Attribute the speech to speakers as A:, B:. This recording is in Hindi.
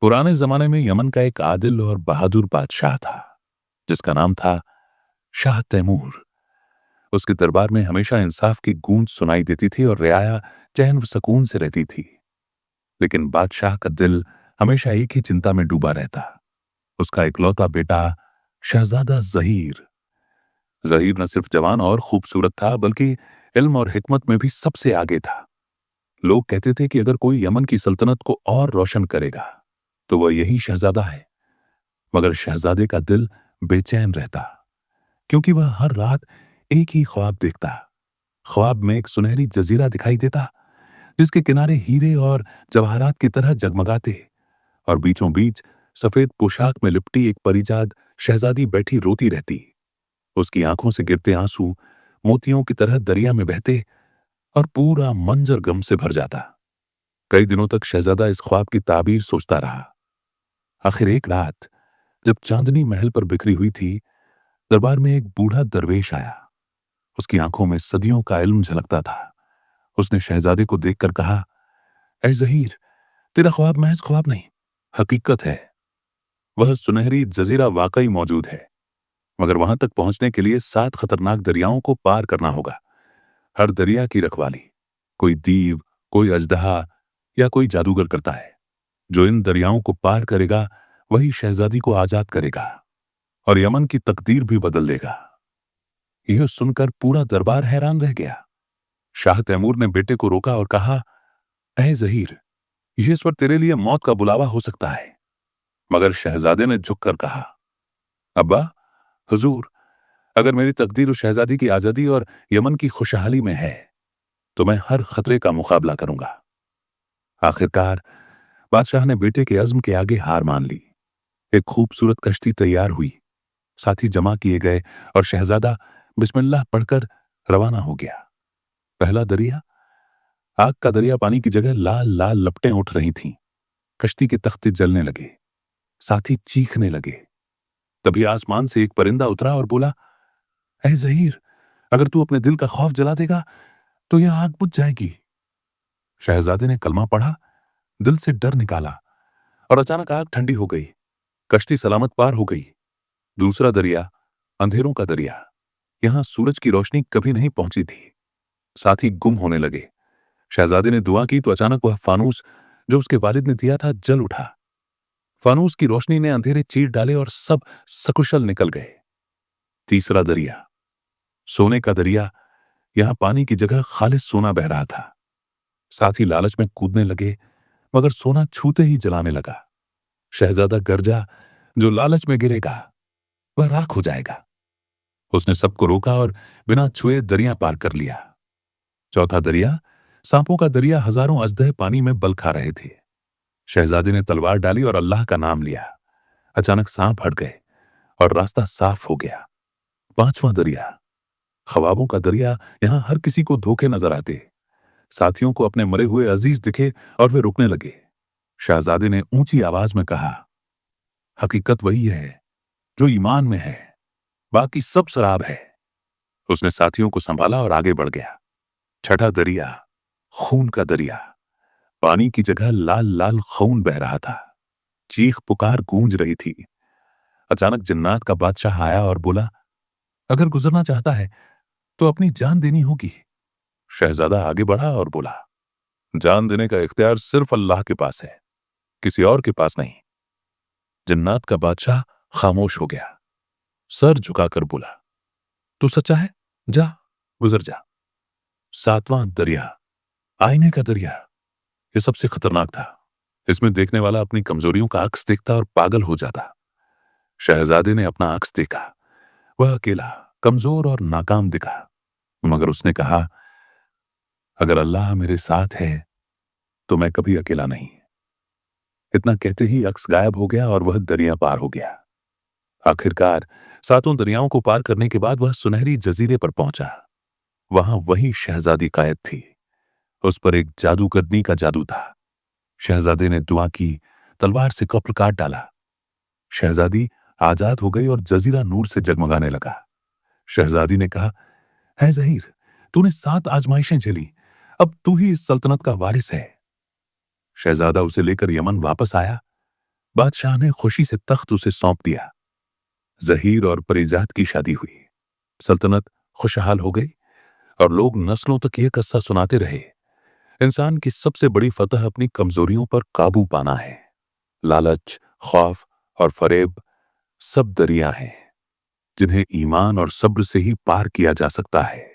A: पुराने जमाने में यमन का एक आदिल और बहादुर बादशाह था जिसका नाम था शाह तैमूर। उसके दरबार में हमेशा इंसाफ की गूंज सुनाई देती थी और रियाया चैन व सुकून से रहती थी। लेकिन बादशाह का दिल हमेशा एक ही चिंता में डूबा रहता। उसका इकलौता बेटा शहजादा जहीर। जहीर न सिर्फ जवान और खूबसूरत था बल्कि इल्म और हिकमत में भी सबसे आगे था। लोग कहते थे कि अगर कोई यमन की सल्तनत को और रोशन करेगा तो वह यही शहजादा है। मगर शहजादे का दिल बेचैन रहता क्योंकि वह हर रात एक ही ख्वाब देखता। ख्वाब में एक सुनहरी जजीरा दिखाई देता जिसके किनारे हीरे और जवाहरात की तरह जगमगाते और बीचों बीच सफेद पोशाक में लिपटी एक परिजाद शहजादी बैठी रोती रहती। उसकी आंखों से गिरते आंसू मोतियों की तरह दरिया में बहते और पूरा मंजर गम से भर जाता। कई दिनों तक शहजादा इस ख्वाब की ताबीर सोचता रहा। आखिर एक रात जब चांदनी महल पर बिखरी हुई थी, दरबार में एक बूढ़ा दरवेश आया। उसकी आंखों में सदियों का इल्म झलकता था। उसने शहजादे को देखकर कहा, ऐ जहीर, तेरा ख्वाब महज ख्वाब नहीं, हकीकत है। वह सुनहरी जजीरा वाकई मौजूद है, मगर वहां तक पहुंचने के लिए 7 खतरनाक दरियाओं को पार करना होगा। हर दरिया की रखवाली कोई दीव, कोई अजदहा या कोई जादूगर करता है। जो इन दरियाओं को पार करेगा वही शहजादी को आजाद करेगा और यमन की तकदीर भी बदल देगा। यह सुनकर पूरा दरबार हैरान रह गया। शाह तैमूर ने बेटे को रोका और कहा, ऐ जहीर, यह स्वर तेरे लिए मौत का बुलावा हो सकता है। मगर शहजादे ने झुककर कहा, अब्बा, हुजूर, अगर मेरी तकदीर उस शहजादी की आजादी और यमन की खुशहाली में है तो मैं हर खतरे का मुकाबला करूंगा। आखिरकार बादशाह ने बेटे के अज़्म के आगे हार मान ली। एक खूबसूरत कश्ती तैयार हुई, साथी जमा किए गए और शहजादा बिस्मिल्लाह पढ़कर रवाना हो गया। पहला दरिया, आग का दरिया, पानी की जगह लाल लाल लपटें उठ रही थीं। कश्ती के तख्ते जलने लगे, साथी चीखने लगे। तभी आसमान से एक परिंदा उतरा और बोला, ऐ जहीर, अगर तू अपने दिल का खौफ जला देगा तो यह आग बुझ जाएगी। शहजादे ने कलमा पढ़ा, दिल से डर निकाला और अचानक आग ठंडी हो गई। कश्ती सलामत पार हो गई। दूसरा दरिया, अंधेरों का दरिया, यहां सूरज की रोशनी कभी नहीं पहुंची थी। साथी गुम होने लगे। शहजादे ने दुआ की तो अचानक वह फानूस जो उसके वालिद ने दिया था जल उठा। फानूस की रोशनी ने अंधेरे चीर डाले और सब सकुशल निकल गए। तीसरा दरिया, सोने का दरिया, यहां पानी की जगह खालिस सोना बह रहा था। साथी लालच में कूदने लगे मगर सोना छूते ही जलाने लगा। शहजादा गरजा, जो लालच में गिरेगा वह राख हो जाएगा। उसने सबको रोका और बिना छुए दरिया पार कर लिया। चौथा दरिया, सांपों का दरिया, हजारों अजदहे पानी में बल खा रहे थे। शहजादे ने तलवार डाली और अल्लाह का नाम लिया। अचानक सांप हट गए और रास्ता साफ हो गया। पांचवां दरिया, ख्वाबों का दरिया, यहां हर किसी को धोखे नजर आते। साथियों को अपने मरे हुए अजीज दिखे और वे रुकने लगे। शहजादे ने ऊंची आवाज में कहा, हकीकत वही है जो ईमान में है, बाकी सब शराब है। उसने साथियों को संभाला और आगे बढ़ गया। छठा दरिया, खून का दरिया, पानी की जगह लाल लाल खून बह रहा था। चीख पुकार गूंज रही थी। अचानक जिन्नात का बादशाह आया और बोला, अगर गुजरना चाहता है तो अपनी जान देनी होगी। शहजादा आगे बढ़ा और बोला, जान देने का इख्तियार सिर्फ अल्लाह के पास है, किसी और के पास नहीं। जिन्नात का बादशाह खामोश हो गया, सर झुकाकर बोला, तू सच्चा है, जा, गुजर जा। सातवां दरिया, आईने का दरिया, यह सबसे खतरनाक था। इसमें देखने वाला अपनी कमजोरियों का अक्स देखता और पागल हो जाता। शहजादे ने अपना अक्स देखा। वह अकेला, कमजोर और नाकाम दिखा। मगर उसने कहा, अगर अल्लाह मेरे साथ है तो मैं कभी अकेला नहीं। इतना कहते ही अक्स गायब हो गया और वह दरिया पार हो गया। आखिरकार सातों दरियाओं को पार करने के बाद वह सुनहरी जजीरे पर पहुंचा। वहां वही शहजादी कायद थी। उस पर एक जादूगरनी का जादू था। शहजादे ने दुआ की, तलवार से कफ्ल काट डाला। शहजादी आजाद हो गई और जजीरा नूर से जगमगाने लगा। शहजादी ने कहा, है जहीर, तूने 7 आजमाइशें झेली, अब तू ही इस सल्तनत का वारिस है। शहजादा उसे लेकर यमन वापस आया। बादशाह ने खुशी से तख्त उसे सौंप दिया। जहीर और परिजात की शादी हुई। सल्तनत खुशहाल हो गई और लोग नस्लों तक यह किस्सा सुनाते रहे। इंसान की सबसे बड़ी फतह अपनी कमजोरियों पर काबू पाना है। लालच, खौफ और फरेब सब दरिया हैं जिन्हें ईमान और सब्र से ही पार किया जा सकता है।